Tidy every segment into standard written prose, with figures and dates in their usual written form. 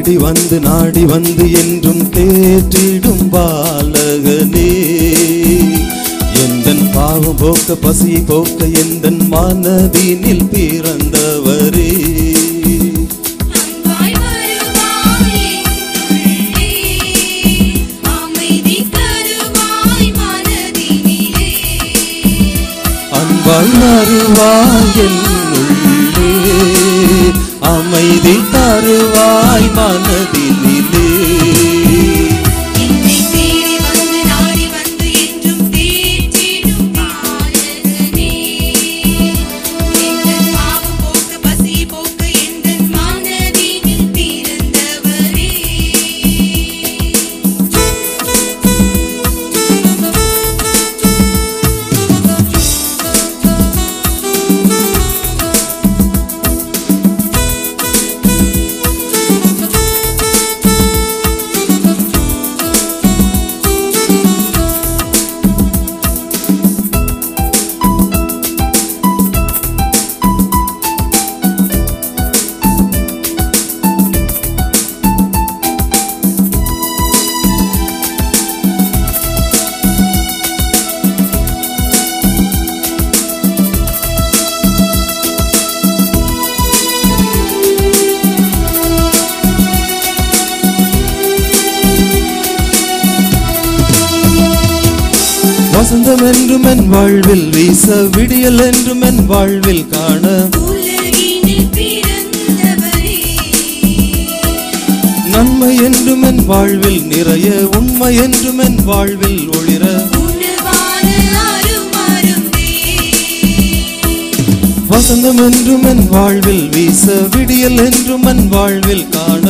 தேடி வந்து நாடி வந்து என்றும் தேற்றிடும் பாலகனே, எந்தன் பாவம் போக்க பசி போக்க எந்தன் மனதினில் பிறந்தவரே. அன்பாய் வருவாய் என் உள்ளே, அமைதி தருவாய் மனதினிலே. வசந்தம் என்றும் என் வாழ்வில் வீச, விடியல் என்றும் என் வாழ்வில் காண, நன்மை என்றும் என் வாழ்வில் நிறைய, உண்மை என்றும் என் வாழ்வில் ஒளிர, வசந்தம் என்றும் என் வாழ்வில் வீச, விடியல் என்றும் என் வாழ்வில் காண,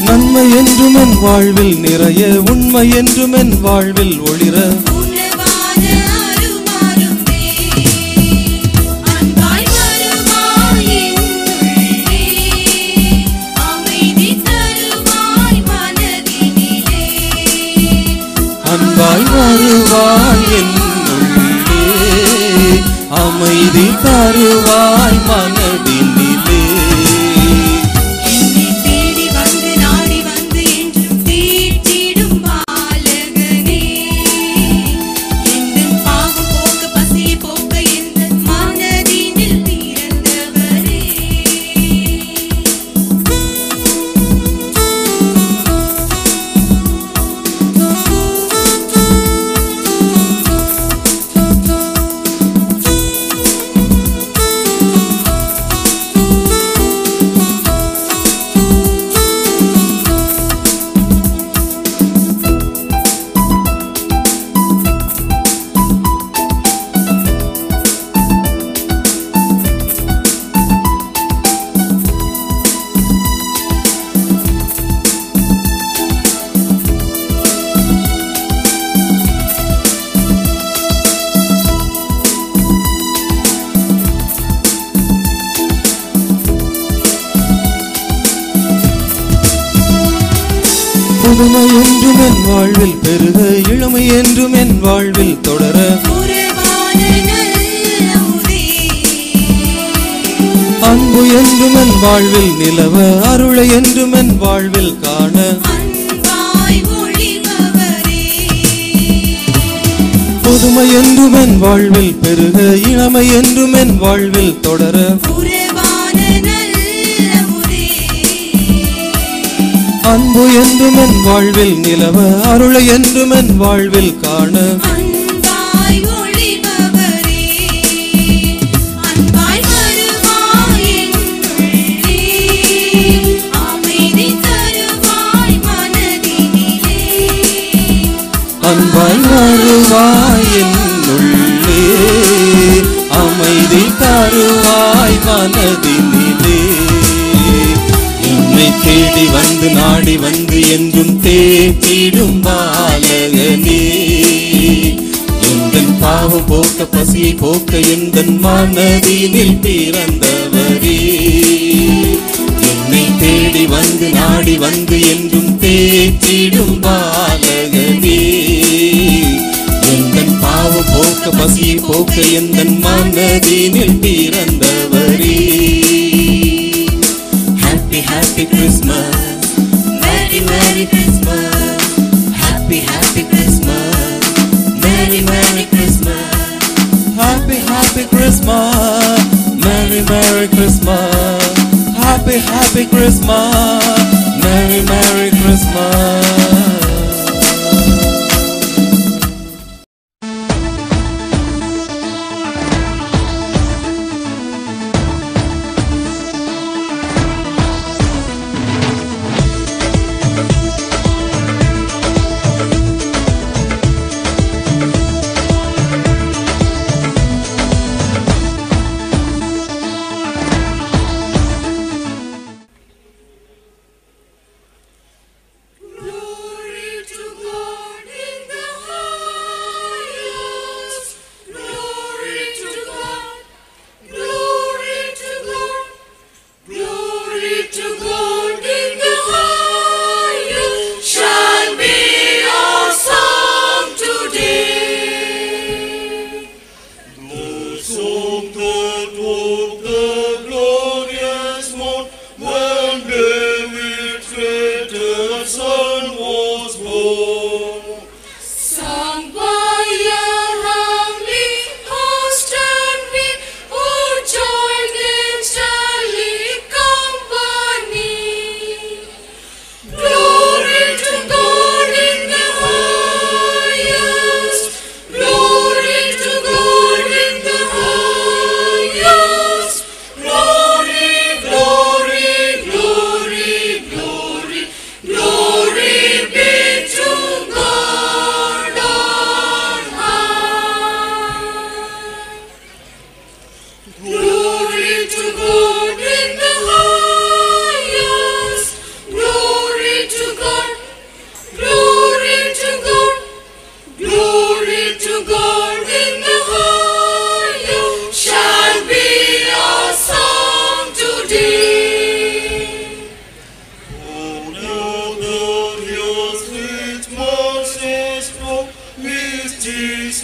நன்மை என்றும் என் வாழ்வில் நிறைய, உண்மை என்றும் என் வாழ்வில் ஒளிர, அன்பாய் வருவாய் என் உள்ளே, அமைதி தருவாய் மனதினிலே. புதுமை என்றும் என் வாழ்வில் பெருக, இளமை என்றும் என் வாழ்வில் தொடர, அன்பு என்றும் என் வாழ்வில் நிலவ, அருளை என்றும் என் வாழ்வில் காண, புதுமை என்றும் என் வாழ்வில் பெருக, இளமை என்றும் என் வாழ்வில் தொடர, அன்பு என்றும் என் வாழ்வில் நிலவ, அருளை என்றும் என் வாழ்வில் காண, அன்பாய் வருவாய் என் உள்ளே, அமைதி தருவாய் மனதினிலே. என்னை தேடி வந்து நாடி வந்து என்றும் தேற்றிடும் பாலகனே, எந்தன் பாவம் போக்க பசியை போக்க எந்தன் மனதினில் பிறந்தவரே. என்னை தேடி வந்து நாடி வந்து என்றும் தேற்றிடும் பாலகனே, எந்தன் பாவம் போக்க பசியை போக்க எந்தன் மனதினில் பிறந்தவரே. Christmas. Merry, Merry Christmas. Mysteries